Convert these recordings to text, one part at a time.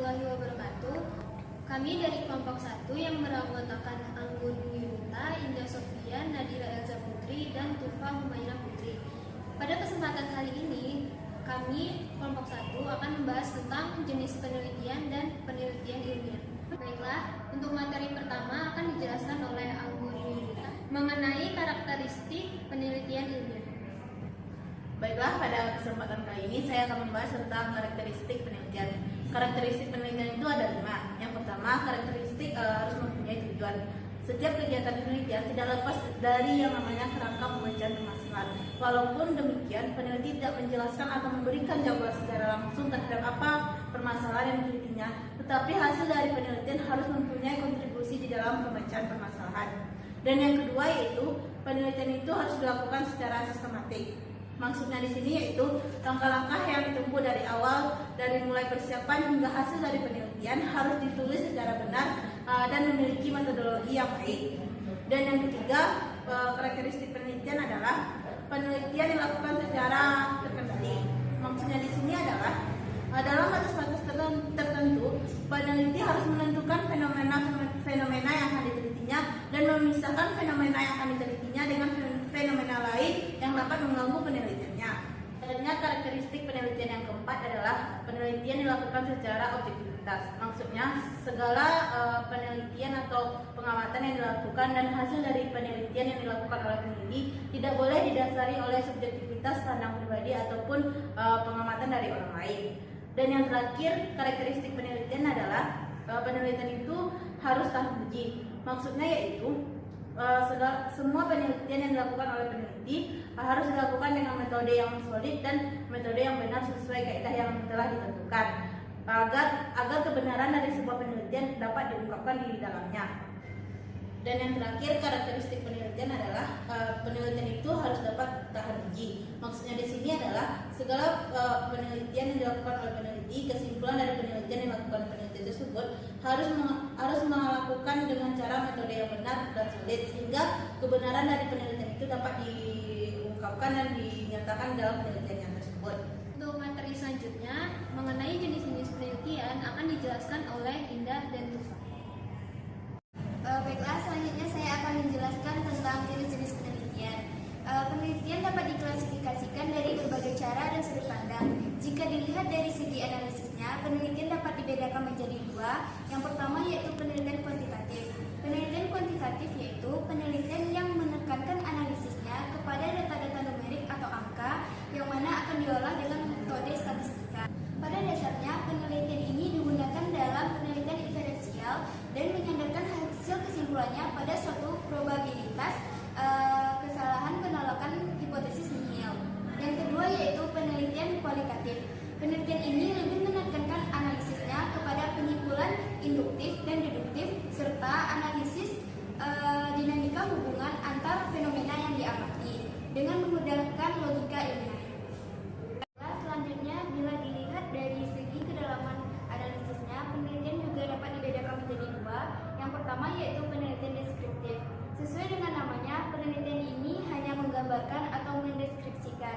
warahmatullahi wabarakatuh. Kami dari kelompok 1 yang beranggotakan Anggun Yunita, Indah Sofian, Nadira Elza Putri, dan Tufa Humayna Putri. Pada kesempatan kali ini, kami kelompok 1 akan membahas tentang jenis penelitian dan penelitian ilmiah. Baiklah, untuk materi pertama akan dijelaskan oleh Anggun Yunita mengenai karakteristik penelitian ilmiah. Baiklah, pada kesempatan kali ini saya akan membahas tentang karakteristik penelitian. Karakteristik penelitian itu ada 5. Yang pertama, karakteristik harus mempunyai tujuan. Setiap kegiatan penelitian tidak lepas dari yang namanya kerangka pembacaan permasalahan. Walaupun demikian, peneliti tidak menjelaskan atau memberikan jawaban secara langsung terhadap apa permasalahan yang ditelitinya, tetapi hasil dari penelitian harus mempunyai kontribusi di dalam pembacaan permasalahan. Dan yang kedua yaitu penelitian itu harus dilakukan secara sistematik. Maksudnya di sini yaitu langkah-langkah yang ditempuh dari awal, dari mulai persiapan hingga hasil dari penelitian harus ditulis secara benar dan memiliki metodologi yang baik. Dan yang ketiga, karakteristik penelitian adalah penelitian dilakukan secara terkendali. Maksudnya di sini adalah dalam batas-batas tertentu, peneliti harus menentukan fenomena yang akan ditelitinya dan memisahkan fenomena yang akan ditelitinya dengan fenomena lain yang dapat mengganggu penelitiannya. Selanjutnya, karakteristik penelitian yang keempat adalah penelitian dilakukan secara objektivitas. Maksudnya, segala penelitian atau pengamatan yang dilakukan dan hasil dari penelitian yang dilakukan oleh peneliti tidak boleh didasari oleh subjektivitas pandang pribadi ataupun pengamatan dari orang lain. Dan yang terakhir, karakteristik penelitian adalah penelitian itu harus tahan uji. Maksudnya yaitu semua penelitian yang dilakukan oleh peneliti harus dilakukan dengan metode yang solid dan metode yang benar sesuai kaidah yang telah ditentukan agar kebenaran dari sebuah penelitian dapat diungkapkan di dalamnya. Dan yang terakhir, karakteristik penelitian adalah penelitian itu harus dapat tahan uji. Maksudnya di sini adalah segala penelitian yang dilakukan oleh peneliti, kesimpulan dari penelitian yang dilakukan peneliti tersebut harus melakukan dengan cara metode yang benar dan solid sehingga kebenaran dari penelitian itu dapat diungkapkan dan dinyatakan dalam penelitian tersebut. Untuk materi selanjutnya mengenai jenis-jenis penelitian akan dijelaskan oleh Indah dan Tufa. Baiklah, selanjutnya saya akan menjelaskan tentang jenis-jenis penelitian. Penelitian dapat diklasifikasikan dari berbagai cara dan sudut pandang. Jika dilihat dari segi analisisnya, penelitian dapat dibedakan menjadi 2. Yang pertama yaitu penelitian kuantitatif. Penelitian kuantitatif yaitu penelitian yang menekankan analisisnya kepada data-data numerik atau angka yang mana akan diolah dengan metode statistika. Pada dasarnya, penelitian ini digunakan dalam penelitian inferensial dan menyandarkan hasil kesimpulannya pada suatu probabilitas kesalahan penolakan hipotesis nihil. Yang kedua yaitu penelitian kualitatif. Penelitian ini lebih menekankan analisisnya kepada penyimpulan induktif dan deduktif serta analisis dinamika hubungan antar fenomena yang diamati dengan menggunakan logika ilmiah. Selanjutnya, bila dilihat dari segi kedalaman analisisnya, penelitian juga dapat dibedakan menjadi 2. Yang pertama yaitu penelitian deskriptif. Sesuai dengan namanya, penelitian ini hanya menggambarkan atau mendeskripsikan.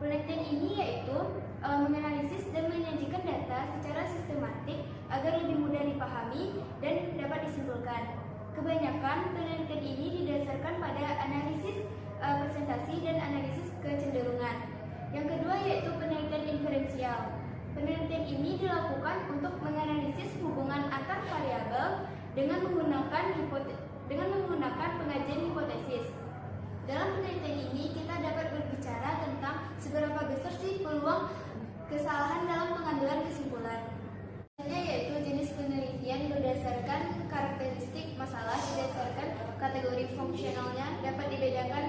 Penelitian ini yaitu menganalisis dan menyajikan data secara sistematik agar lebih mudah dipahami dan dapat disimpulkan. Kebanyakan penelitian ini didasarkan pada analisis presentasi dan analisis kecenderungan. Yang kedua yaitu penelitian inferensial. Penelitian ini dilakukan untuk menganalisis hubungan antar variabel dengan menggunakan pengajian hipotesis. Dalam penelitian ini kita dapat berbicara tentang seberapa besar sih peluang kesalahan dalam pengambilan kesimpulan. Selanjutnya yaitu jenis penelitian berdasarkan karakteristik masalah berdasarkan kategori fungsionalnya dapat dibedakan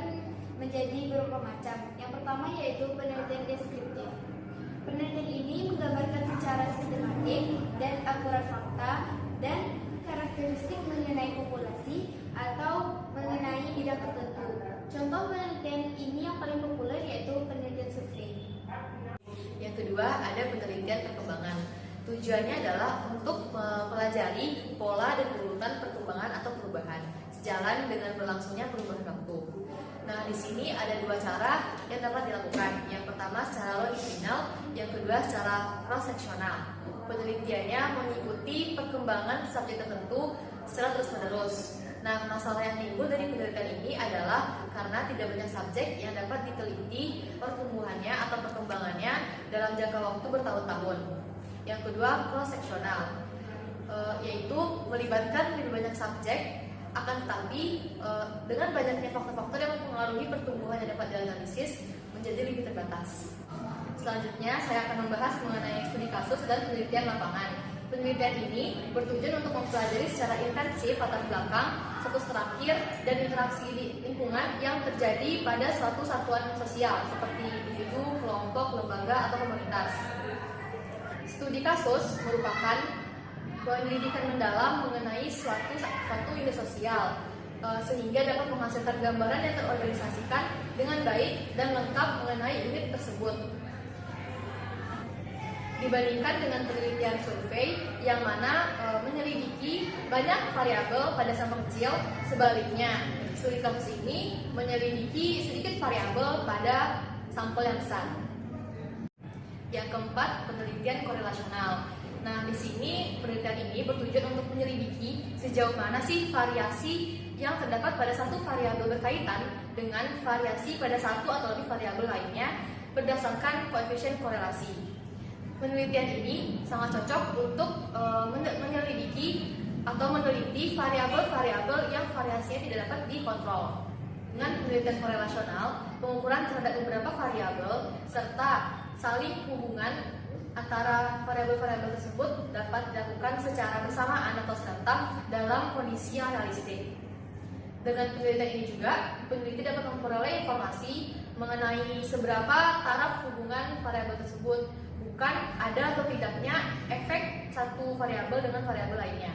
menjadi beberapa macam. Yang pertama yaitu penelitian deskriptif. Penelitian ini menggambarkan secara sistematik dan akurat fakta dan karakteristik mengenai populasi atau mengenai bidang tertentu. Contoh penelitian ini yang paling populer yaitu penelitian survei. Yang kedua ada penelitian perkembangan. Tujuannya adalah untuk mempelajari pola dan urutan perkembangan atau perubahan sejalan dengan berlangsungnya perubahan waktu. Nah, di sini ada 2 cara yang dapat dilakukan. Yang pertama secara longitudinal Yang kedua secara cross-seksional. Penelitiannya mengikuti perkembangan subjek tertentu secara terus-menerus. Nah, masalah yang timbul dari penelitian ini adalah karena tidak banyak subjek yang dapat diteliti pertumbuhannya atau perkembangannya dalam jangka waktu bertahun-tahun. Yang kedua, cross-seksional, yaitu melibatkan lebih banyak subjek, akan tetapi dengan banyaknya faktor-faktor yang mempengaruhi pertumbuhan yang dapat dianalisis menjadi lebih terbatas. Selanjutnya, saya akan membahas mengenai studi kasus dan penelitian lapangan. Penelitian ini bertujuan untuk mempelajari secara intensif latar belakang, status terakhir, dan interaksi lingkungan yang terjadi pada suatu satuan sosial seperti individu, kelompok, lembaga, atau komunitas. Studi kasus merupakan penyelidikan mendalam mengenai suatu unit sosial, sehingga dapat menghasilkan gambaran yang terorganisasikan dengan baik dan lengkap mengenai unit tersebut. Dibandingkan dengan penelitian survei yang mana menyelidiki banyak variabel pada sampel kecil, sebaliknya studi kasus ini menyelidiki sedikit variabel pada sampel yang besar. Yang keempat, penelitian korelasional. Nah, di sini penelitian ini bertujuan untuk menyelidiki sejauh mana sih variasi yang terdapat pada satu variabel berkaitan dengan variasi pada satu atau lebih variabel lainnya berdasarkan koefisien korelasi. Penelitian ini sangat cocok untuk menyelidiki atau meneliti variabel-variabel yang variasinya tidak dapat dikontrol. Dengan penelitian korelasional, pengukuran terhadap beberapa variabel serta saling hubungan antara variabel-variabel tersebut dapat dilakukan secara bersamaan atau serentak dalam kondisi yang realistik. Dengan penelitian ini juga, peneliti dapat memperoleh informasi mengenai seberapa taraf hubungan variabel tersebut, bukan ada atau tidaknya efek satu variabel dengan variabel lainnya.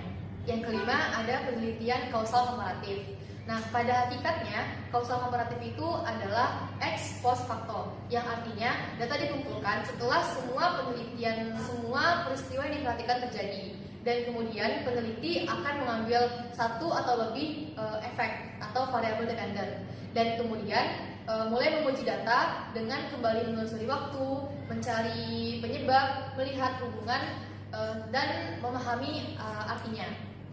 Yang kelima, ada penelitian kausal komparatif. Nah, pada hakikatnya, kausal komparatif itu adalah ex post facto, yang artinya data dikumpulkan setelah semua penelitian, semua peristiwa yang diperhatikan terjadi. Dan kemudian peneliti akan mengambil satu atau lebih efek atau variabel dependen. Dan kemudian mulai menguji data dengan kembali menelusuri waktu, mencari penyebab, melihat hubungan, dan memahami artinya.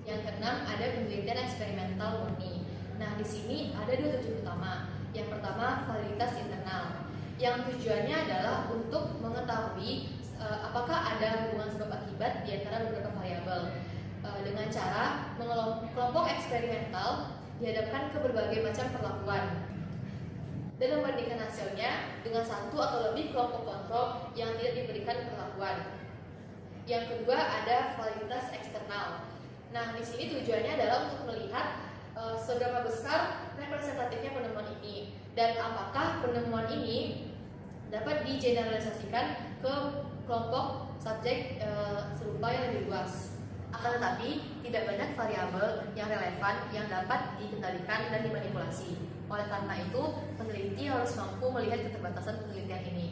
Yang keenam, ada penelitian eksperimental murni. Nah, di sini ada dua tujuan utama. Yang pertama, validitas internal, yang tujuannya adalah untuk mengetahui apakah ada hubungan sebab akibat di antara beberapa variabel. Dengan cara kelompok eksperimental dihadapkan ke berbagai macam perlakuan dan membandingkan hasilnya dengan satu atau lebih kelompok kontrol yang tidak diberikan perlakuan. Yang kedua, ada validitas eksternal. Nah, di sini tujuannya adalah untuk melihat seberapa besar representatifnya penemuan ini dan apakah penemuan ini dapat digeneralisasikan ke kelompok subjek serupa yang lebih luas. Akan tetapi, tidak banyak variabel yang relevan yang dapat dikendalikan dan dimanipulasi. Oleh karena itu, peneliti harus mampu melihat keterbatasan penelitian ini.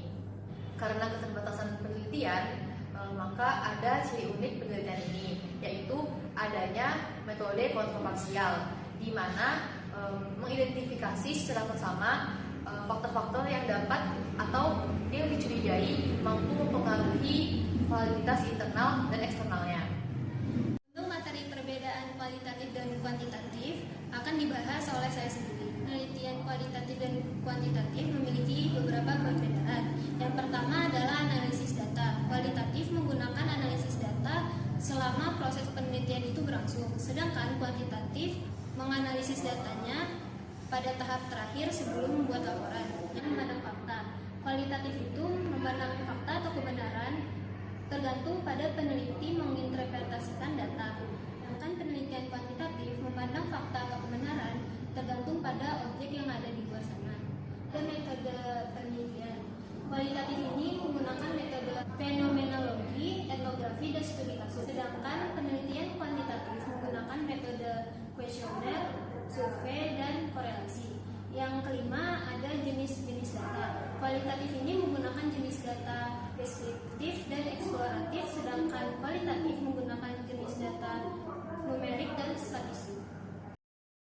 Karena keterbatasan penelitian, maka ada ciri unik penelitian ini, yaitu adanya metode kontrol parsial, di mana mengidentifikasi secara bersama faktor-faktor yang dapat atau yang dicurigai mampu mempengaruhi validitas internal dan eksternalnya. Untuk materi perbedaan kualitatif dan kuantitatif akan dibahas oleh saya sendiri. Penelitian kualitatif dan kuantitatif memiliki beberapa perbedaan. Yang pertama adalah analisis data. Kualitatif menggunakan analisis data selama proses penelitian itu berlangsung, sedangkan kuantitatif menganalisis datanya pada tahap terakhir sebelum membuat laporan. Yang memandang fakta. Kualitatif itu memandang fakta atau kebenaran tergantung pada peneliti menginterpretasikan data. Sedangkan penelitian kuantitatif memandang fakta atau kebenaran tergantung pada objek yang ada di luar sana. Dan metode penelitian kualitatif ini menggunakan metode fenomenologi, etnografi, dan studi kasus. Sedangkan penelitian kuantitatif menggunakan metode kuesioner, survei, dan korelasi. Yang kelima, ada jenis-jenis data. Kualitatif ini menggunakan jenis data deskriptif dan eksploratif, sedangkan kualitatif menggunakan jenis data numerik dan statistik.